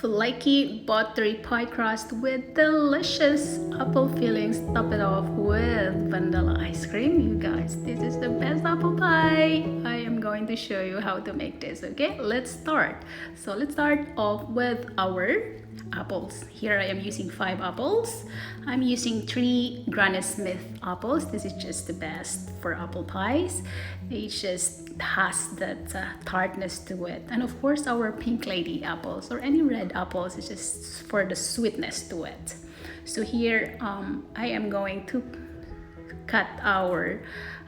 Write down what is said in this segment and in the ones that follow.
flaky buttery pie crust with delicious apple fillings. Top it off with vanilla ice cream. You guys, this is the best apple pie. I am going to show you how to make this. Okay, let's start. So let's start off with our apples. Here I am using 5 apples. I'm using 3 Granny Smith apples. This is just the best for apple pies. It just has that tartness to it. And of course our pink lady apples or any red apples is just for the sweetness to it. So here I am going to cut our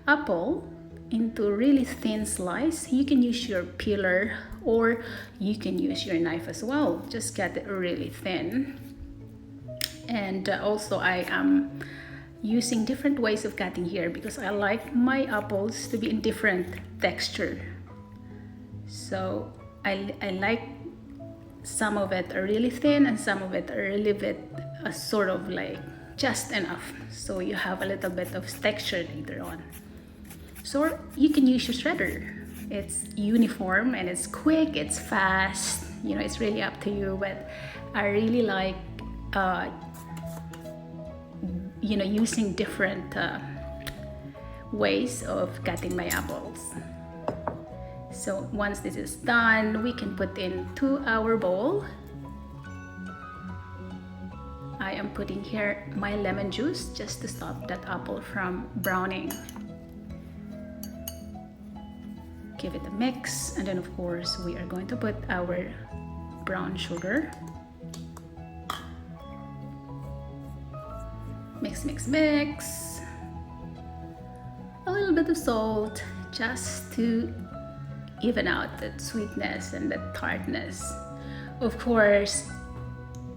apple into really thin slice. You can use your peeler or you can use your knife as well. Just cut it really thin. And also I am using different ways of cutting here because I like my apples to be in different texture. So I like some of it are really thin and some of it are a little bit sort of like just enough, so you have a little bit of texture later on. So you can use your shredder. It's uniform and it's quick, it's fast, you know, it's really up to you. But I really like you know, using different ways of cutting my apples. So once this is done, we can put into our bowl. I am putting here my lemon juice just to stop that apple from browning. Give it a mix, and then of course we are going to put our brown sugar. Mix, mix, mix. A little bit of salt just to even out that sweetness and the tartness. Of course,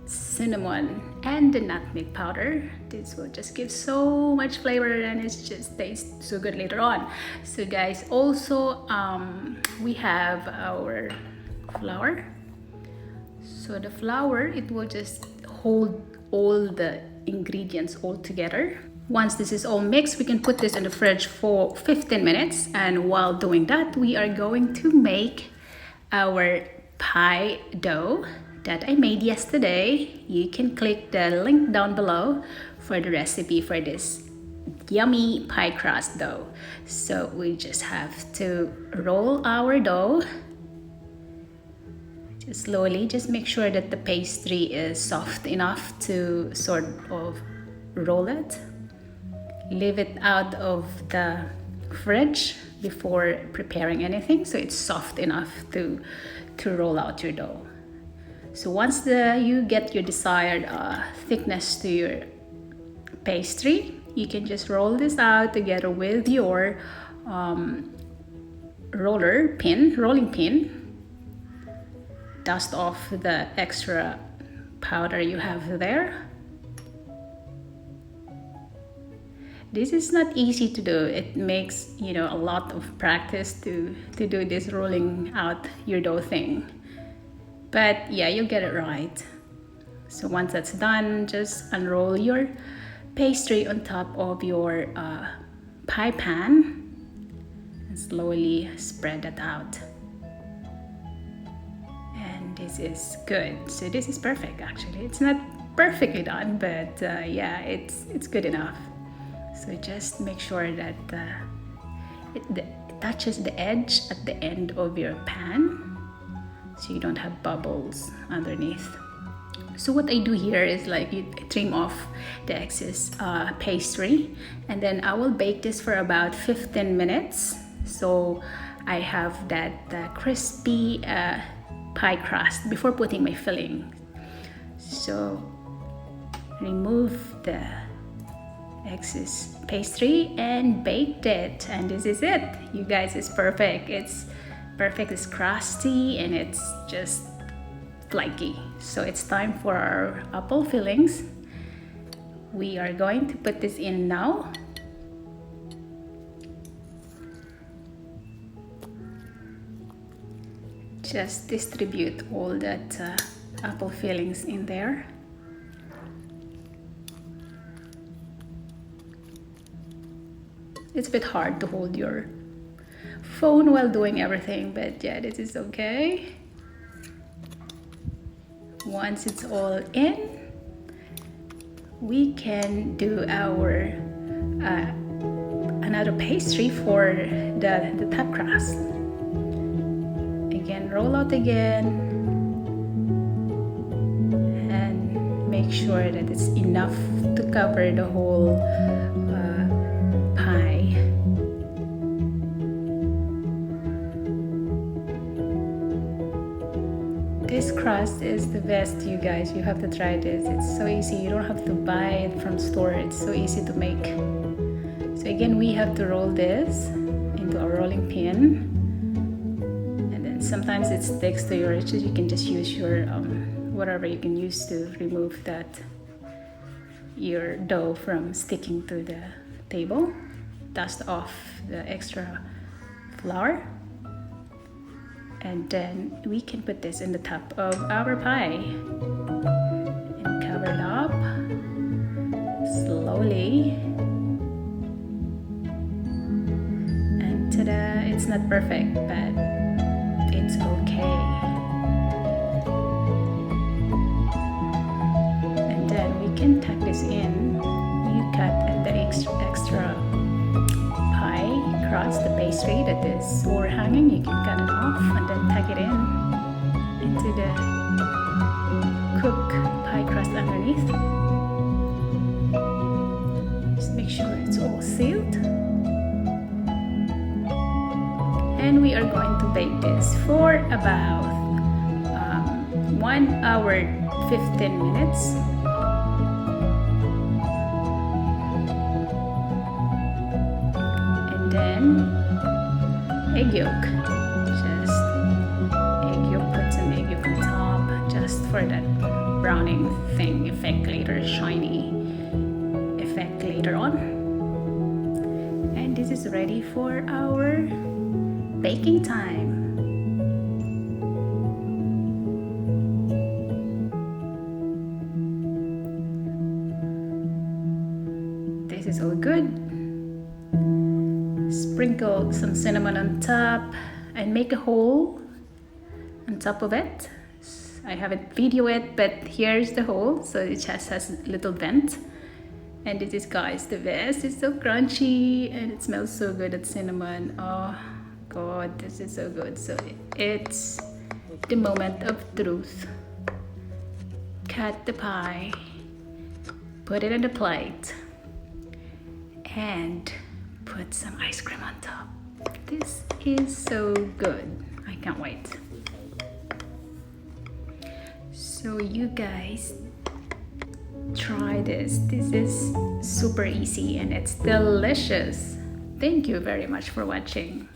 cinnamon and the nutmeg powder. This will just give so much flavor and it just tastes so good later on. So guys, also we have our flour. So the flour, it will just hold all the ingredients all together. Once this is all mixed, we can put this in the fridge for 15 minutes. And while doing that, we are going to make our pie dough that I made yesterday. You can click the link down below for the recipe for this yummy pie crust dough. So we just have to roll our dough. Just slowly, just make sure that the pastry is soft enough to sort of roll it. Leave it out of the fridge before preparing anything, so it's soft enough to roll out your dough. So once you get your desired thickness to your pastry, you can just roll this out together with your rolling pin. Dust off the extra powder you have there. This is not easy to do. It makes, you know, a lot of practice to do this rolling out your dough thing. But yeah, you'll get it right. So once that's done, just unroll your pastry on top of your pie pan and slowly spread that out. And this is good. So this is perfect actually. It's not perfectly done, but yeah, it's good enough. So just make sure that it touches the edge at the end of your pan, so you don't have bubbles underneath. So what I do here is like you trim off the excess pastry, and then I will bake this for about 15 minutes. So I have that crispy pie crust before putting my filling. So remove the excess pastry and baked it, and this is it. You guys, it's perfect. It's perfect. It's crusty and it's just flaky. So it's time for our apple fillings. We are going to put this in now. Just distribute all that apple fillings in there. It's a bit hard to hold your phone while doing everything, but yeah, this is okay. Once it's all in, we can do our another pastry for the top crust. Again, roll out again and make sure that it's enough to cover the whole pie. This crust is the best, you guys. You have to try this. It's so easy. You don't have to buy it from store. It's so easy to make. So again, we have to roll this into a rolling pin. And then sometimes it sticks to your edges. You can just use your whatever you can use to remove your dough from sticking to the table. Dust off the extra flour. And then we can put this in the top of our pie and cover it up slowly. And ta-da! It's not perfect, but it's okay. And then we can tuck this in. You cut the extra crust, the pastry that is overhanging, you can cut it off and then tuck it in into the cooked pie crust underneath. Just make sure it's all sealed. And we are going to bake this for about 1 hour 15 minutes. Then egg yolk, just egg yolk, put some egg yolk on top just for that browning thing effect later, shiny effect later on. And this is ready for our baking time. This is all good. Sprinkle some cinnamon on top and make a hole on top of it. I haven't videoed it, but here's the hole, so it just has a little vent. And it is, guys, the best. It's so crunchy and it smells so good at cinnamon. Oh god, this is so good. So it's the moment of truth. Cut the pie, put it on the plate, and put some ice cream on top. This is so good. I can't wait. So you guys try this. This is super easy and it's delicious. Thank you very much for watching.